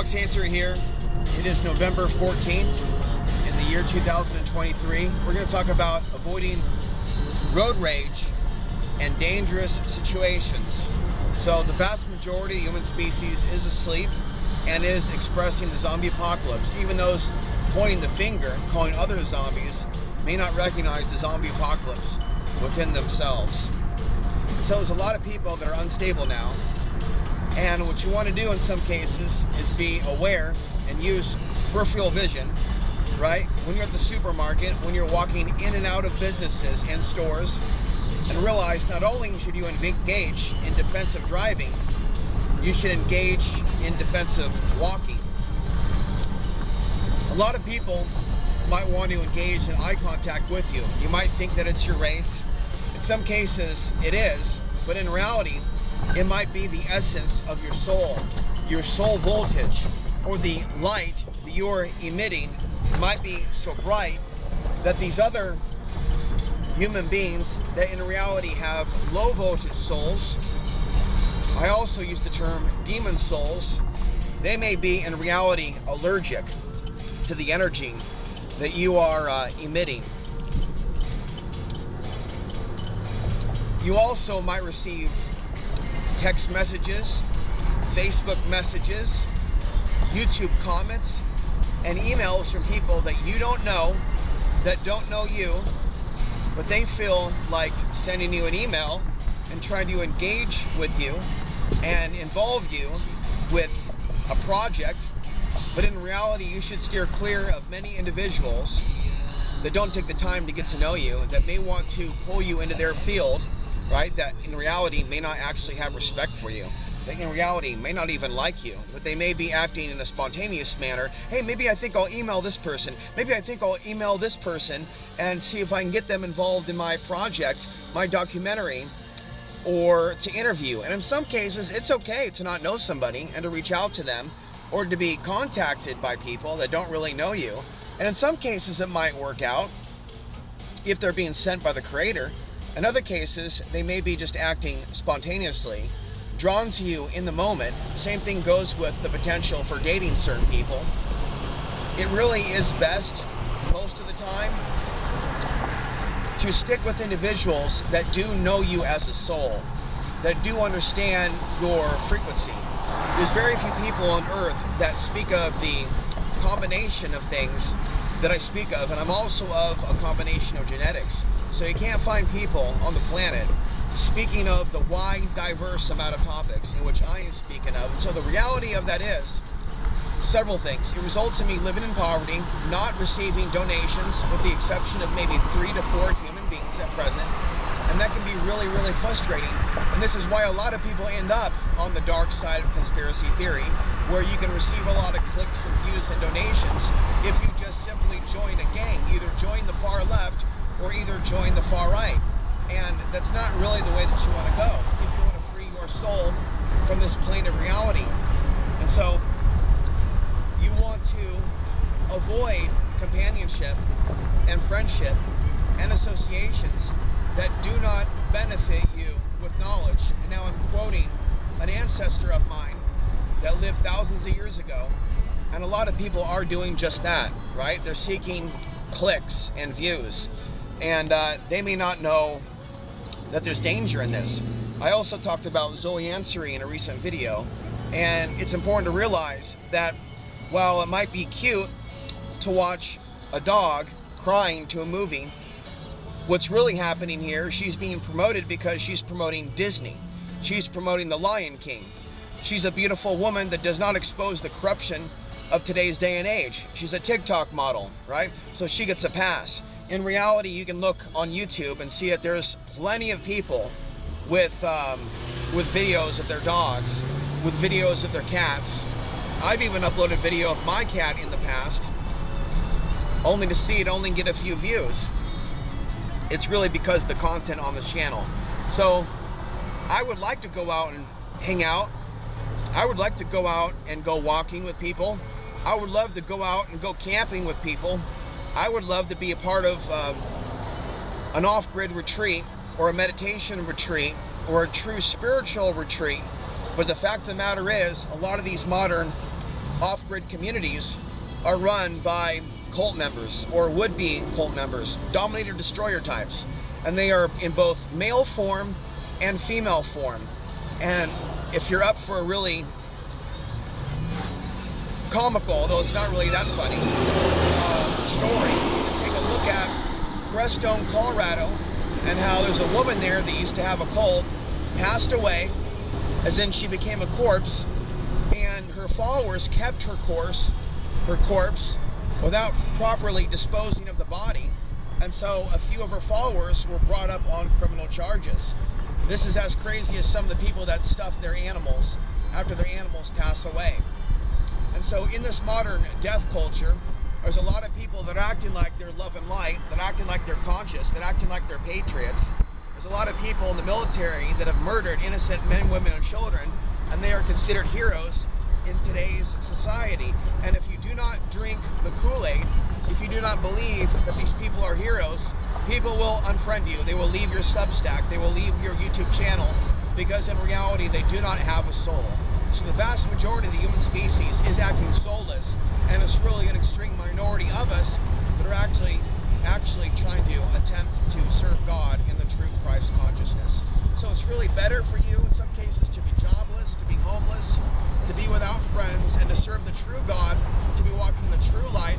Ansary here. It is November 14th in the year 2023. We're going to talk about avoiding road rage and dangerous situations. So the vast majority of the human species is asleep and is expressing the zombie apocalypse. Even those pointing the finger, calling others zombies, may not recognize the zombie apocalypse within themselves. So there's a lot of people that are unstable now. And what you want to do in some cases is be aware and use peripheral vision, right? When you're at the supermarket, when you're walking in and out of businesses and stores, and realize not only should you engage in defensive driving, you should engage in defensive walking. A lot of people might want to engage in eye contact with you. You might think that it's your race. In some cases, it is, but in reality, it might be the essence of your soul voltage, or the light that you're emitting might be so bright that these other human beings that in reality have low voltage souls, I also use the term demon souls, they may be in reality allergic to the energy that you are emitting. You also might receive text messages, Facebook messages, YouTube comments, and emails from people that you don't know, that don't know you, but they feel like sending you an email and trying to engage with you and involve you with a project. But in reality, you should steer clear of many individuals that don't take the time to get to know you, that may want to pull you into their field, right? That in reality may not actually have respect for you. They in reality may not even like you, but they may be acting in a spontaneous manner. Hey, maybe I think I'll email this person. Maybe I think I'll email this person and see if I can get them involved in my project, my documentary, or to interview. And in some cases, it's okay to not know somebody and to reach out to them, or to be contacted by people that don't really know you. And in some cases, it might work out if they're being sent by the Creator. In other cases, they may be just acting spontaneously, drawn to you in the moment. Same thing goes with the potential for dating certain people. It really is best, most of the time, to stick with individuals that do know you as a soul, that do understand your frequency. There's very few people on earth that speak of the combination of things that I speak of, and I'm also of a combination of genetics. So you can't find people on the planet speaking of the wide, diverse amount of topics in which I am speaking of. And so the reality of that is several things. It results in me living in poverty, not receiving donations, with the exception of maybe 3 to 4 human beings at present. And that can be really, really frustrating. And this is why a lot of people end up on the dark side of conspiracy theory, where you can receive a lot of clicks and views and donations if you just simply join a gang, either join the far left or either join the far right. And that's not really the way that you want to go if you want to free your soul from this plane of reality. And so you want to avoid companionship and friendship and associations that do not benefit you with knowledge. And now I'm quoting an ancestor of mine that lived thousands of years ago. And a lot of people are doing just that, right? They're seeking clicks and views. And they may not know that there's danger in this. I also talked about Zoe Ansary in a recent video. And it's important to realize that while it might be cute to watch a dog crying to a movie, what's really happening here, she's being promoted because she's promoting Disney. She's promoting The Lion King. She's a beautiful woman that does not expose the corruption of today's day and age. She's a TikTok model, right? So she gets a pass. In reality, you can look on YouTube and see that there's plenty of people with videos of their dogs, with videos of their cats. I've even uploaded video of my cat in the past, only to see it only get a few views. It's really because of the content on this channel. So I would like to go out and hang out. I would like to go out and go walking with people. I would love to go out and go camping with people. I would love to be a part of an off-grid retreat, or a meditation retreat, or a true spiritual retreat. But the fact of the matter is, a lot of these modern off-grid communities are run by cult members or would-be cult members, dominator-destroyer types. And they are in both male form and female form. And if you're up for a really comical, although it's not really that funny, story, you can take a look at Crestone, Colorado, and how there's a woman there that used to have a cult, passed away, as in she became a corpse, and her followers kept her corpse without properly disposing of the body, and so a few of her followers were brought up on criminal charges. This is as crazy as some of the people that stuff their animals after their animals pass away. And so in this modern death culture, there's a lot of people that are acting like they're love and light, that are acting like they're conscious, that are acting like they're patriots. There's a lot of people in the military that have murdered innocent men, women, and children, and they are considered heroes in today's society. And if you do not drink the Kool-Aid, if you do not believe that these people are heroes, people will unfriend you. They will leave your Substack. They will leave your YouTube channel, because in reality, they do not have a soul. So the vast majority of the human species is acting soulless, and it's really an extreme minority of us that are actually trying to attempt to serve God in the true Christ consciousness. So it's really better for you in some cases to be jobless, to be homeless, to be without friends, and to serve the true God, to be walking the true light